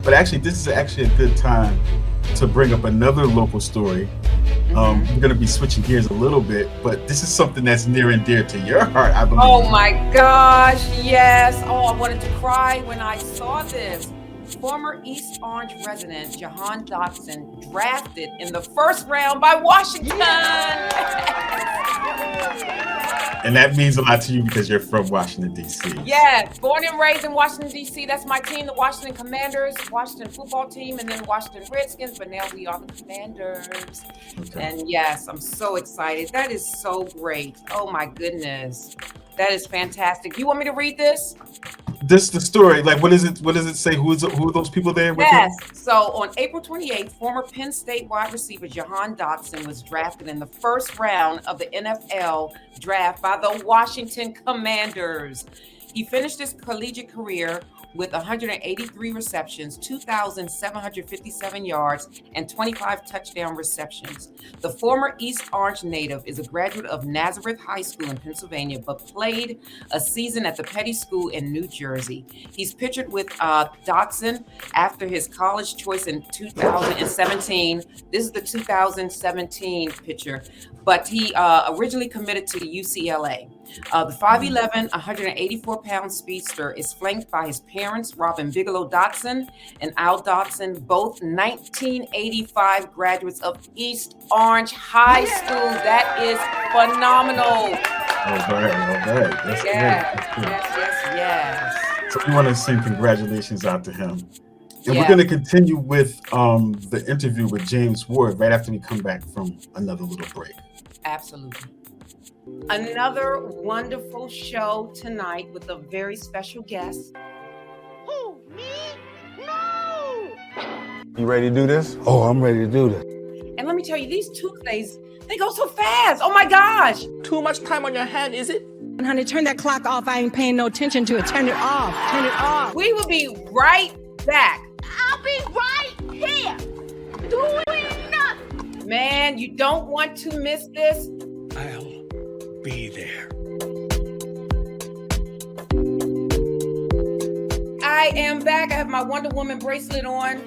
But actually, this is actually a good time to bring up another local story. We're going to be switching gears a little bit, but this is something that's near and dear to your heart, I believe. Oh my gosh, yes. Oh, I wanted to cry when I saw this. Former East Orange resident Jahan Dotson drafted in the first round by Washington. And that means a lot to you because you're from Washington, D.C. Yes, born and raised in Washington, D.C. That's my team, the Washington Commanders, Washington football team, and then Washington Redskins. But now we are the Commanders. Okay. And yes, I'm so excited. That is so great. Oh my goodness. That is fantastic. You want me to read this? This the story. Like, what does it say? Who are those people there with Yes. Him? So on April 28th, former Penn State wide receiver Jahan Dotson was drafted in the first round of the NFL draft by the Washington Commanders. He finished his collegiate career with 183 receptions, 2,757 yards, and 25 touchdown receptions. The former East Orange native is a graduate of Nazareth High School in Pennsylvania, but played a season at the Petty School in New Jersey. He's pictured with Dotson after his college choice in 2017. This is the 2017 picture, but he originally committed to UCLA. The 5'11", 184-pound speedster is flanked by his parents, Robin Bigelow Dotson and Al Dotson, both 1985 graduates of East Orange High School. That is phenomenal. All right. That's great. Yes. So we want to send congratulations out to him. And we're going to continue with the interview with James Ward right after we come back from another little break. Absolutely. Another wonderful show tonight with a very special guest. Who, me? No! You ready to do this? Oh, I'm ready to do this. And let me tell you, these Tuesdays, they go so fast. Oh my gosh. Too much time on your hand, is it? Honey, turn that clock off. I ain't paying no attention to it. Turn it off. Turn it off. We will be right back. I'll be right here doing nothing. Man, you don't want to miss this. I'll be there. I am back. I have my Wonder Woman bracelet on.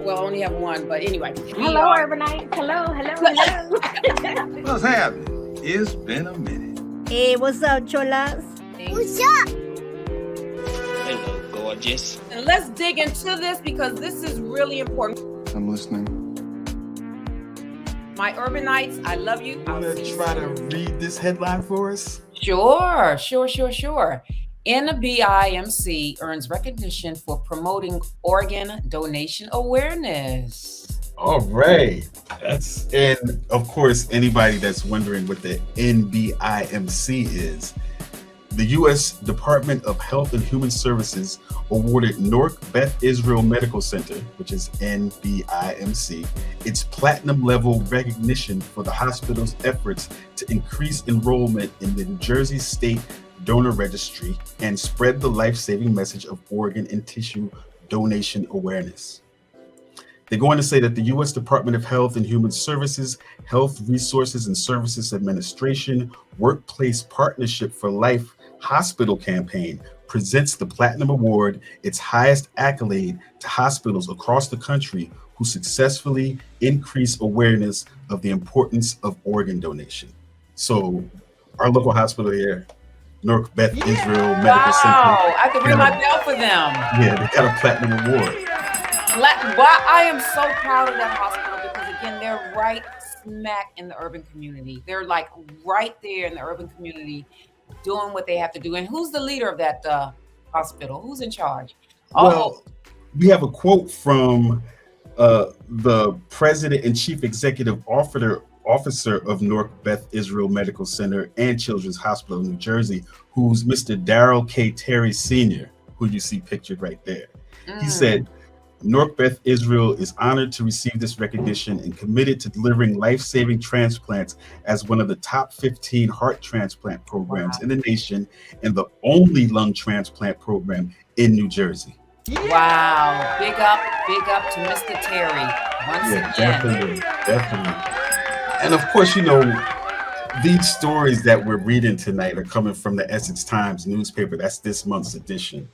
Well, I only have one, but anyway. Hello, Urbanites. Hello. What's happening? It's been a minute. Hey, what's up, cholas? What's up? Hello, gorgeous. And let's dig into this because this is really important. I'm listening. My Urbanites, I love you. I'm going to try to read this headline for us. Sure. NBIMC earns recognition for promoting organ donation awareness. All right. And of course, anybody that's wondering what the NBIMC is, the U.S. Department of Health and Human Services awarded Newark Beth Israel Medical Center, which is NBIMC, its platinum level recognition for the hospital's efforts to increase enrollment in the New Jersey State Donor Registry and spread the life-saving message of organ and tissue donation awareness. They go on to say that the U.S. Department of Health and Human Services, Health Resources and Services Administration, Workplace Partnership for Life Hospital Campaign presents the Platinum Award, its highest accolade, to hospitals across the country who successfully increase awareness of the importance of organ donation. So our local hospital here, Newark Beth Israel Medical Center. Wow, I could ring my bell for them. Yeah, they got a Platinum Award. I am so proud of that hospital because, again, they're right smack in the urban community. They're like right there in the urban community doing what they have to do. And who's the leader of that hospital? Who's in charge? Well, we have a quote from the president and chief executive officer of Newark Beth Israel Medical Center and Children's Hospital of New Jersey, who's Mr. Darrell K. Terry Sr., who you see pictured right there. He said, Newark Beth Israel is honored to receive this recognition and committed to delivering life-saving transplants as one of the top 15 heart transplant programs in the nation and the only lung transplant program in New Jersey. Wow. Big up to Mr. Terry. Once again. Definitely. And of course, you know, these stories that we're reading tonight are coming from the Essex Times newspaper. That's this month's edition,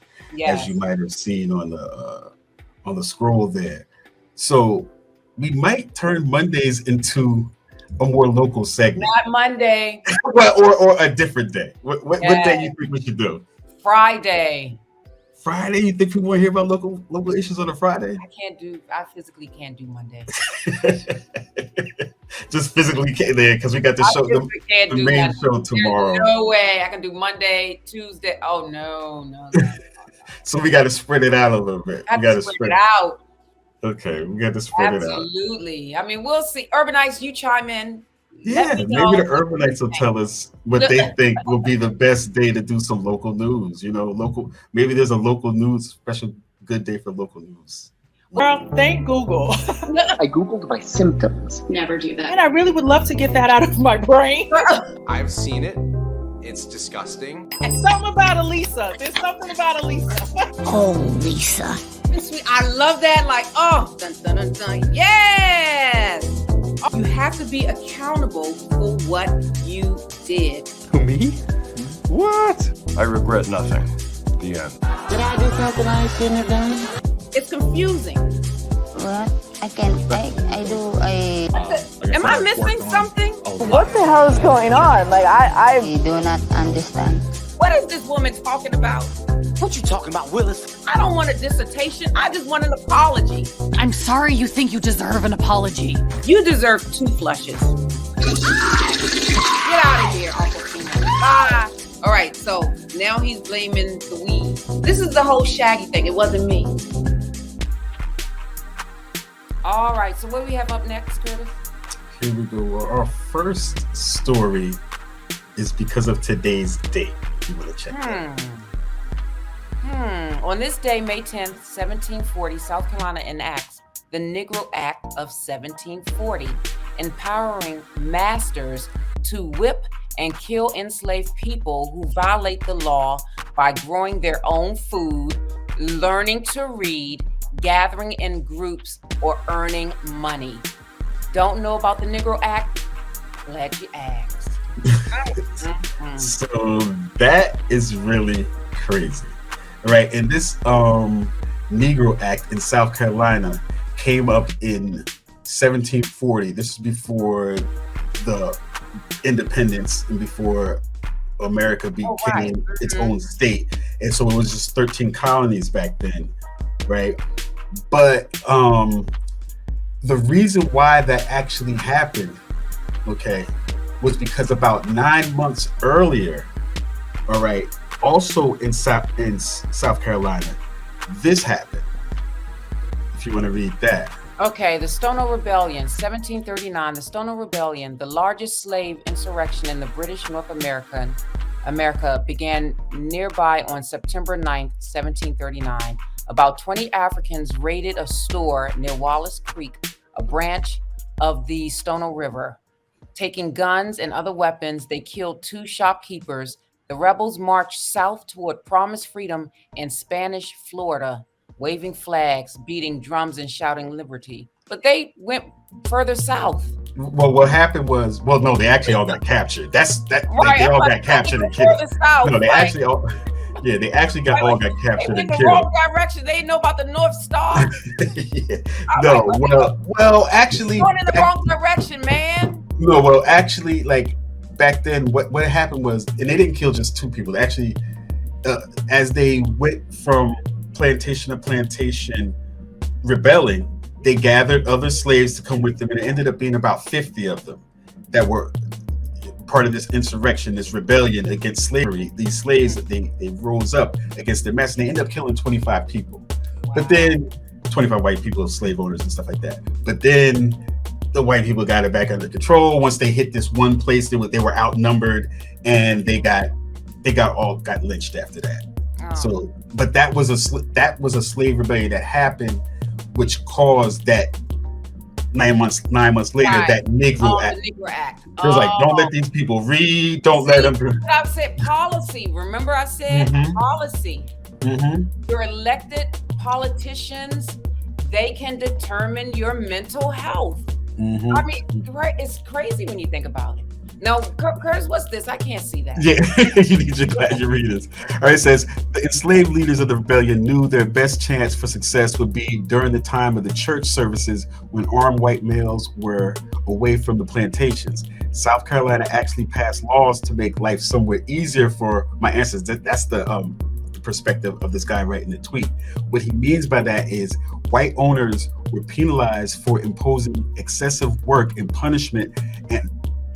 as you might have seen on on the scroll there. So we might turn Mondays into a more local segment. Not Monday. Well, or a different day. What day you think we should do? Friday. Friday? You think people want to hear about local issues on a Friday? I physically can't do Monday. Just physically can't there because we got the show, the main show tomorrow. There's no way I can do Monday, Tuesday. Oh no. So we got to spread it out a little bit. We got to spread it out. Okay, we got to spread it out. Absolutely. I mean, we'll see. Urbanites, you chime in. Yeah, maybe the Urbanites will tell us what they think will be the best day to do some local news. Maybe there's a local news, special good day for local news. Well, thank Google. I Googled my symptoms. Never do that. And I really would love to get that out of my brain. I've seen it. It's disgusting. Something about Elisa. There's something about Elisa. Oh, Lisa. I love that. Like, oh, dun, dun, dun, dun. Yes. You have to be accountable for what you did. Me? What? I regret nothing. The end. Did I do something I shouldn't have done? It's confusing. What? Am I missing something? What the hell is going on? Like, I do not understand. What is this woman talking about? What you talking about, Willis? I don't want a dissertation. I just want an apology. I'm sorry you think you deserve an apology. You deserve 2 flushes. Get out of here, Uncle Peanut. Bye. All right, so now he's blaming the weed. This is the whole Shaggy thing. It wasn't me. All right, so what do we have up next, Curtis? Here we go. Well, our first story is because of today's date. If you want to check that. On this day, May 10th, 1740, South Carolina enacts the Negro Act of 1740, empowering masters to whip and kill enslaved people who violate the law by growing their own food, learning to read, gathering in groups, or earning money. Don't know about the Negro Act? Glad you asked. So that is really crazy. Right, and this Negro Act in South Carolina came up in 1740. This is before the independence and before America became its own state. And so it was just 13 colonies back then, right? But the reason why that actually happened, okay, was because about 9 months earlier, all right, also in South Carolina, this happened. If you want to read that. Okay, the Stono Rebellion, 1739. The Stono Rebellion, the largest slave insurrection in the British North America, began nearby on September 9th, 1739. About 20 Africans raided a store near Wallace Creek, a branch of the Stono River. Taking guns and other weapons, they killed 2 shopkeepers. The rebels marched south toward promised freedom in Spanish Florida, waving flags, beating drums, and shouting liberty. But they went further south. Well, what happened was, no, they actually all got captured. They all got captured and killed. No, they actually all got captured and killed. The wrong direction. They didn't know about the North Star. Well, actually, going in the wrong direction, man. No, well, actually, like back then, what happened was, and they didn't kill just 2 people. Actually, as they went from plantation to plantation rebelling, they gathered other slaves to come with them, and it ended up being about 50 of them that were part of this insurrection, this rebellion against slavery. These slaves, they rose up against their master, and they ended up killing 25 people. Wow. But then 25 white people, slave owners and stuff like that. But then the white people got it back under control. Once they hit this one place, they were outnumbered, and they got lynched after that. Oh. So, but that was a slave rebellion that happened, which caused that 9 months later, that Negro Act. The Negro Act. It was like, don't let these people read. Don't let them. I said policy. Remember, I said policy. Your elected politicians, they can determine your mental health. I mean, it's crazy when you think about it. No, Curtis, what's this? I can't see that. Yeah, you need your readers. All right, it says the enslaved leaders of the rebellion knew their best chance for success would be during the time of the church services when armed white males were away from the plantations. South Carolina actually passed laws to make life somewhat easier for my ancestors. That's the perspective of this guy writing the tweet. What he means by that is white owners were penalized for imposing excessive work and punishment,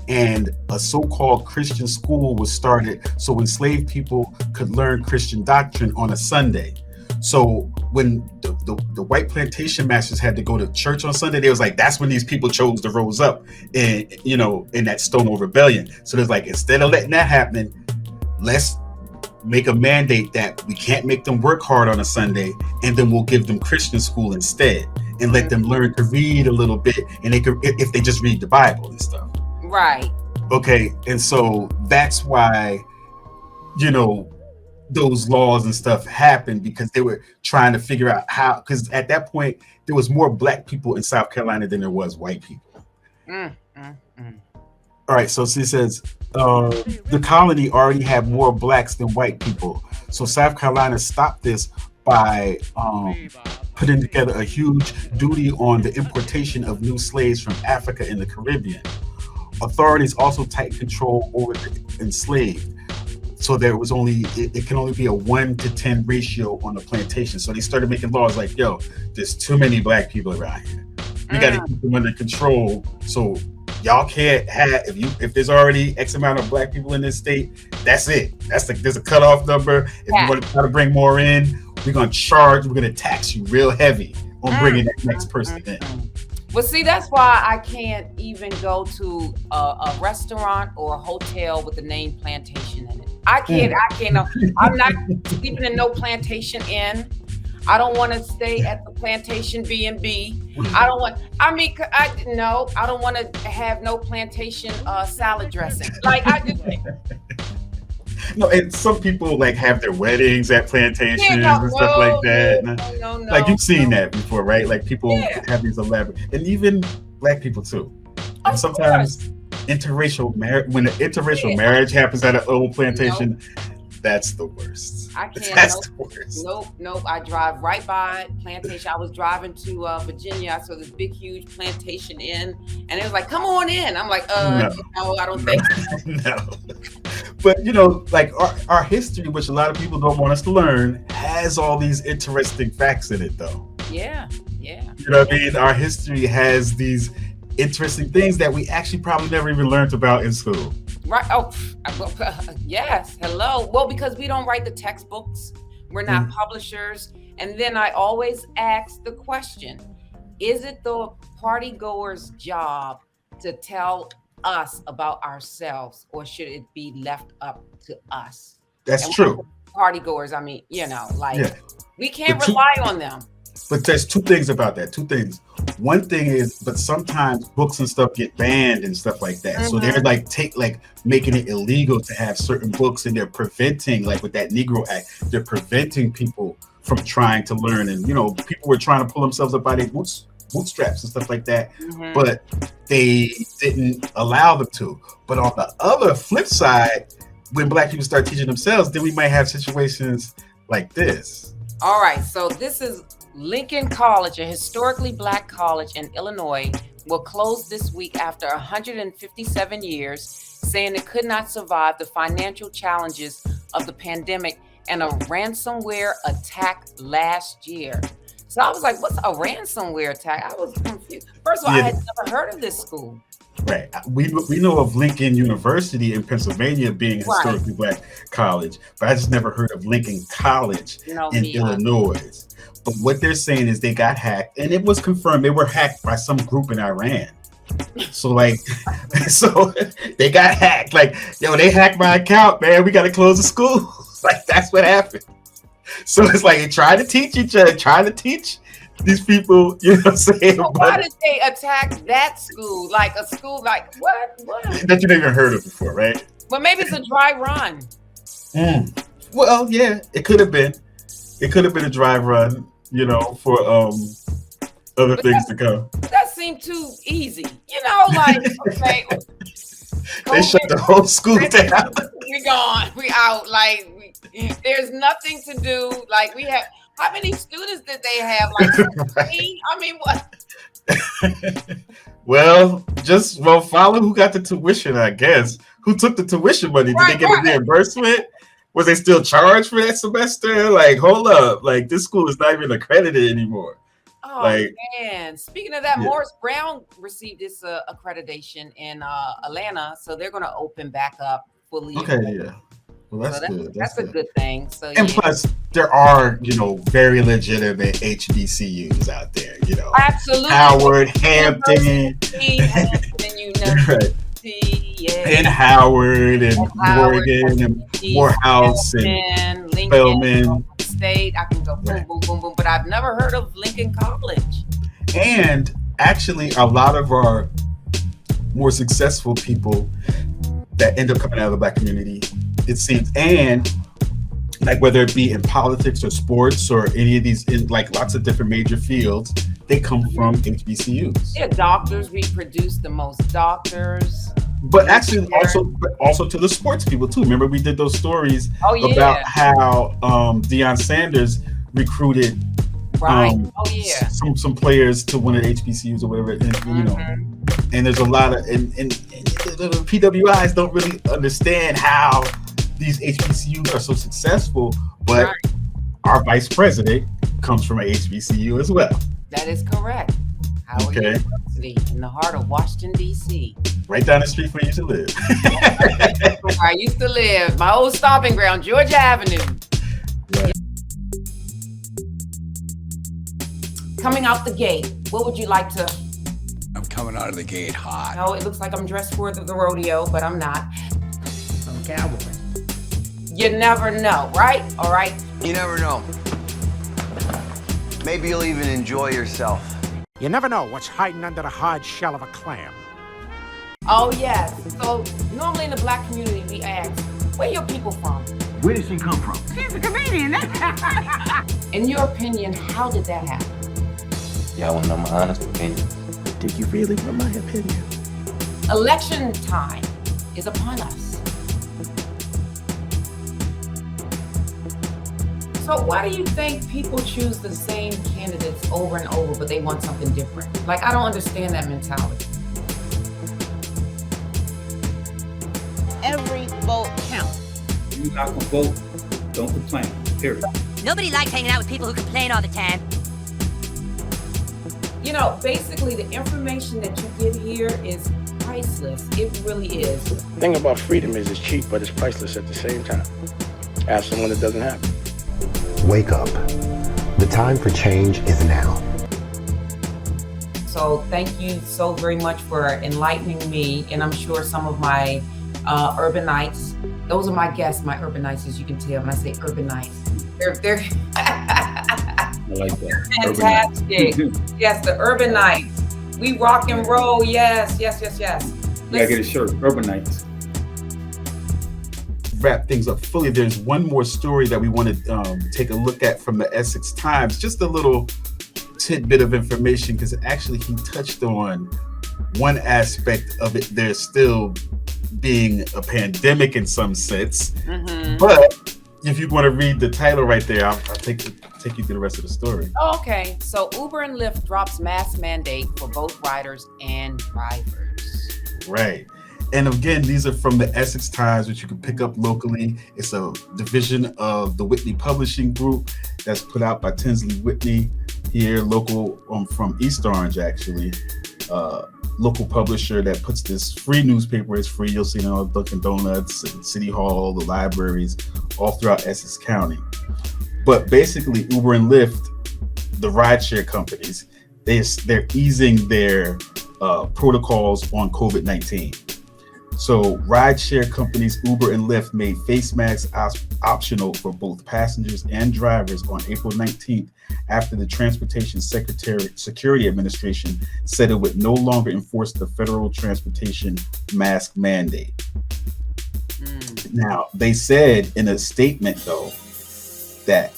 and a so-called Christian school was started so enslaved people could learn Christian doctrine on a Sunday. So when the white plantation masters had to go to church on Sunday, they was like, that's when these people chose to rose up in that Stonewall Rebellion. So there's like, instead of letting that happen, let's make a mandate that we can't make them work hard on a Sunday, and then we'll give them Christian school instead and let them learn to read a little bit, and they could, if they just read the Bible and stuff. Right. Okay, and so that's why, those laws and stuff happened, because they were trying to figure out how, because at that point, there was more black people in South Carolina than there was white people. All right, so she says, the colony already had more blacks than white people. So South Carolina stopped this by putting together a huge duty on the importation of new slaves from Africa and the Caribbean. Authorities also tightened control over the enslaved. So there was it can only be a 1-to-10 ratio on the plantation. So they started making laws like, yo, there's too many black people around here. We got to keep them under control. So y'all can't have, if there's already X amount of black people in this state, that's it. There's a cutoff number. If you want to try to bring more in, we're going to tax you real heavy on bringing that next person in. Well, see, that's why I can't even go to a restaurant or a hotel with the name Plantation in it. I can't. I'm not sleeping in no Plantation Inn. I don't want to stay at the Plantation B&B. I don't want to have no plantation salad dressing. Like, I just No, and some people like have their weddings at plantations and stuff like that. No, like you've seen that before, right? Like people have these elaborate, and even black people too. And sometimes interracial marriage, when an interracial marriage happens at an old plantation, that's the worst. I can't. That's the worst. Nope. I drive right by plantation. I was driving to Virginia. I saw this big, huge plantation inn, and it was like, "Come on in." I'm like, no, I don't think so. No. But like our history, which a lot of people don't want us to learn, has all these interesting facts in it, though. Yeah. You know what I mean? Our history has these interesting things that we actually probably never even learned about in school. Right. Oh, yes. Hello. Well, because we don't write the textbooks. We're not publishers. And then I always ask the question, is it the party goer's job to tell us about ourselves, or should it be left up to us? That's true. Party goers, I mean, we can't rely on them. But there's two things about that. Two things. One thing is, but sometimes books and stuff get banned and stuff like that. So they're making it illegal to have certain books, and they're preventing, like with that Negro Act, they're preventing people from trying to learn. And people were trying to pull themselves up by their bootstraps and stuff like that, but they didn't allow them to. But on the other flip side, when black people start teaching themselves, then we might have situations like this. All right, so this is Lincoln College, a historically black college in Illinois, will close this week after 157 years, saying it could not survive the financial challenges of the pandemic and a ransomware attack last year. So I was like, what's a ransomware attack? I was confused. First of all, I had never heard of this school. Right. We know of Lincoln University in Pennsylvania being a historically black college, but I just never heard of Lincoln College in Illinois. But what they're saying is they got hacked, and it was confirmed they were hacked by some group in Iran. So so they got hacked. Like, yo, they hacked my account, man. We got to close the school. Like, that's what happened. So it's like they trying to teach each other, trying to teach these people, you know what I'm saying? So why did they attack that school? Like a school, like what? That you never heard of before, right? Well, maybe it's a dry run. Well, yeah, it could have been. It could have been a dry run, for other things to come. That seemed too easy, like, okay. They shut the whole school down. We gone. We out. Like there's nothing to do. Like we have. How many students did they have? Like 16? I mean, what? Well, follow who got the tuition, I guess. Who took the tuition money? Did they get a reimbursement? Was they still charged for that semester? Like, hold up. Like, this school is not even accredited anymore. Oh, man. Speaking of that, Morris Brown received this accreditation in Atlanta, so they're going to open back up fully. Okay, yeah. Well, that's good. That's a good thing. So, and plus, there are, very legitimate HBCUs out there, Absolutely. Howard, Hampton, right. And Howard, and Morgan, and Morehouse, and Spelman. State. I can go boom, boom, boom, boom, but I've never heard of Lincoln College. And actually, a lot of our more successful people that end up coming out of the Black community, it seems, and like whether it be in politics or sports or any of these, in like lots of different major fields, they come from HBCUs. Yeah, doctors. We produce the most doctors. But actually, also to the sports people too. Remember, we did those stories about how Deion Sanders recruited some players to one of the HBCUs or whatever, and and there's a lot of and the PWIs don't really understand how these HBCUs are so successful, but our vice president comes from an HBCU as well. That is correct. Howard University in the heart of Washington, D.C. Right down the street where you used to live. I used to live, my old stomping ground, Georgia Avenue. Right. Coming out the gate, what would you like to? I'm coming out of the gate hot. No, it looks like I'm dressed for the rodeo, but I'm not. I'm a cowboy. You never know, right? All right. You never know. Maybe you'll even enjoy yourself. You never know what's hiding under the hard shell of a clam. Oh, yes. So normally in the Black community, we ask, where your people from? Where did she come from? She's a comedian. In your opinion, how did that happen? Y'all want to know my honest opinion? Do you really want my opinion? Election time is upon us. So why do you think people choose the same candidates over and over, but they want something different? Like, I don't understand that mentality. Every vote counts. You're not gonna vote, don't complain, period. Nobody likes hanging out with people who complain all the time. Basically the information that you get here is priceless. It really is. The thing about freedom is it's cheap, but it's priceless at the same time. Ask someone that doesn't have it. Wake up. The time for change is now. So thank you so very much for enlightening me, and I'm sure some of my Urbanites, those are my guests, my Urbanites, as you can tell when I say Urbanites. They're I like that. Fantastic. Yes, the Urbanites. We rock and roll. Yes. Yeah, I get a shirt. Urbanites. Wrap things up fully. There's one more story that we want to take a look at from the Essex Times. Just a little tidbit of information, because actually he touched on one aspect of it. There's still being a pandemic in some sense, but if you want to read the title right there, I'll take you through the rest of the story. Oh, okay. So Uber and Lyft drops mask mandate for both riders and drivers. Right. And again, these are from the Essex Times, which you can pick up locally. It's a division of the Whitney Publishing Group that's put out by Tinsley Whitney here, local from East Orange, actually. Local publisher that puts this free newspaper. It's free. You'll see it on Dunkin' Donuts and City Hall, the libraries, all throughout Essex County. But basically, Uber and Lyft, the rideshare companies, they're easing their protocols on COVID-19. So rideshare companies Uber and Lyft made face masks optional for both passengers and drivers on April 19th after the Transportation Security Administration said it would no longer enforce the federal transportation mask mandate. Now, they said in a statement, though, that,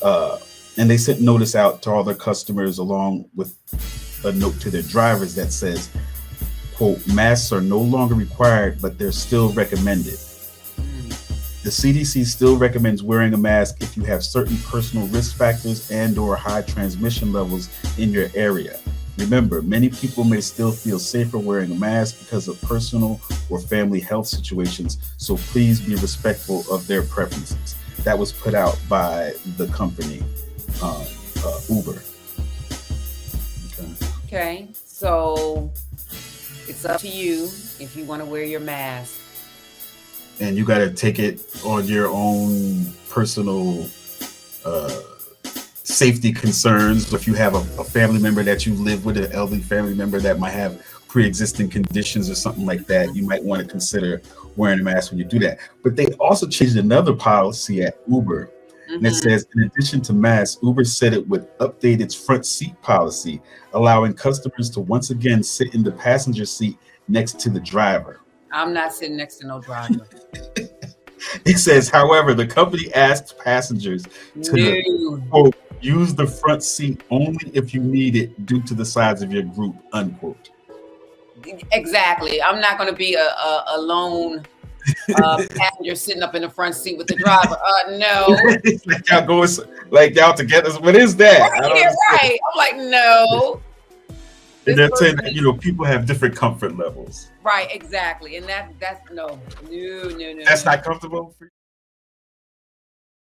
and they sent notice out to all their customers along with a note to their drivers that says, quote, masks are no longer required, but they're still recommended. The CDC still recommends wearing a mask if you have certain personal risk factors and or high transmission levels in your area. Remember, many people may still feel safer wearing a mask because of personal or family health situations, so please be respectful of their preferences. That was put out by the company Uber. Okay, so it's up to you if you want to wear your mask. And you got to take it on your own personal safety concerns. If you have a family member that you live with, an elderly family member that might have pre-existing conditions or something like that, you might want to consider wearing a mask when you do that. But they also changed another policy at Uber. And it says, in addition to masks, Uber said it would update its front seat policy, allowing customers to once again sit in the passenger seat next to the driver. I'm not sitting next to no driver. It says, however, the company asked passengers to quote, use the front seat only if you need it due to the size of your group, unquote. Exactly. I'm not going to be a lone passenger sitting up in the front seat with the driver. No. Like y'all going, like y'all together. What is that? Right. I'm like, no. And they're saying that, you know, people have different comfort levels. Right, exactly. And that's no. That's not comfortable for you?